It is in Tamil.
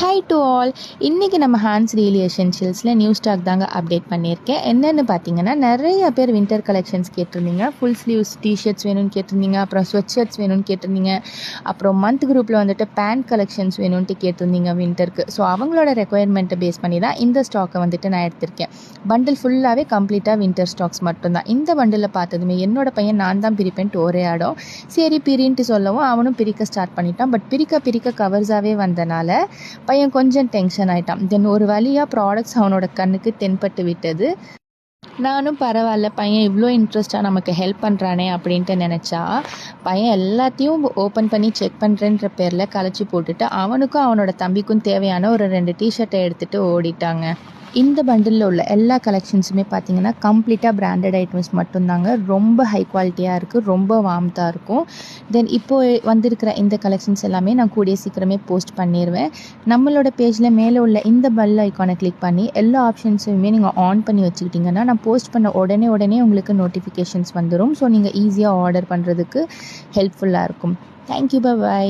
Hi to all. இன்றைக்கி நம்ம ஹேண்ட்ஸ் ரியலி எசென்ஷியல்ஸில் நியூ ஸ்டாக் தாங்க அப்டேட் பண்ணியிருக்கேன். என்னென்னு பார்த்தீங்கன்னா, நிறைய பேர் வின்டர் கலெக்ஷன்ஸ் கேட்டிருந்தீங்க. ஃபுல் ஸ்லீவ்ஸ் டிஷர்ட்ஸ் வேணும்னு கேட்டிருந்தீங்க, அப்புறம் ஸ்வெட் ஷர்ட்ஸ் வேணும்னு கேட்டிருந்தீங்க, அப்புறம் மந்த் குரூப்பில் வந்துட்டு பேண்ட் கலெக்ஷன்ஸ் வேணும்ன்ட்டு கேட்டிருந்தீங்க வின்டருக்கு. ஸோ அவங்களோட ரெக்குயர்மெண்ட்டை பேஸ் பண்ணி தான் இந்த ஸ்டாக்கை வந்துட்டு நான் எடுத்திருக்கேன். பண்டில் ஃபுல்லாகவே கம்ப்ளீட்டாக வின்டர் ஸ்டாக்ஸ் மட்டும்தான். இந்த பண்டிலில் பார்த்ததுமே என்னோட பையன் நான் தான் பிரிப்பேன்ட்டு ஒரே இடம். சரி பிரின்ட்டு சொல்லவும் அவனும் பிரிக்க ஸ்டார்ட் பண்ணிட்டான். பட் பிரிக்க கவர்ஸாகவே வந்தனால பையன் கொஞ்சம் டென்ஷன் ஆகிட்டான். தென் ஒரு வழியாக ப்ராடக்ட்ஸ் அவனோட கண்ணுக்கு தென்பட்டு விட்டது. நானும் பரவாயில்ல, பையன் இவ்வளோ இன்ட்ரெஸ்ட்டாக நமக்கு ஹெல்ப் பண்ணுறானே அப்படின்ட்டு நினச்சா, பையன் எல்லாத்தையும் ஓப்பன் பண்ணி செக் பண்ணுறேன்ற பேரில் கலைச்சி போட்டுட்டு அவனுக்கும் அவனோட தம்பிக்கும் தேவையான ஒரு 2 டிஷர்ட்டை எடுத்துகிட்டு ஓடிட்டாங்க. இந்த பண்டிலில் உள்ள எல்லா கலெக்ஷன்ஸுமே பார்த்திங்கன்னா கம்ப்ளீட்டாக பிராண்டட் ஐட்டம்ஸ் மட்டும்தாங்க. ரொம்ப ஹை குவாலிட்டியாக இருக்குது, ரொம்ப வார்ம்த்தாக இருக்கும். தென் இப்போது வந்திருக்கிற இந்த கலெக்ஷன்ஸ் எல்லாமே நான் கூடிய சீக்கிரமே போஸ்ட் பண்ணிடுவேன். நம்மளோட பேஜில் மேலே உள்ள இந்த பெல் ஐக்கானை கிளிக் பண்ணி எல்லா ஆப்ஷன்ஸுமே நீங்கள் ஆன் பண்ணி வச்சுக்கிட்டிங்கன்னா நான் போஸ்ட் பண்ண உடனே உங்களுக்கு நோட்டிஃபிகேஷன்ஸ் வந்துடும். ஸோ நீங்கள் ஈஸியாக ஆர்டர் பண்ணுறதுக்கு ஹெல்ப்ஃபுல்லாக இருக்கும். Thank you, by.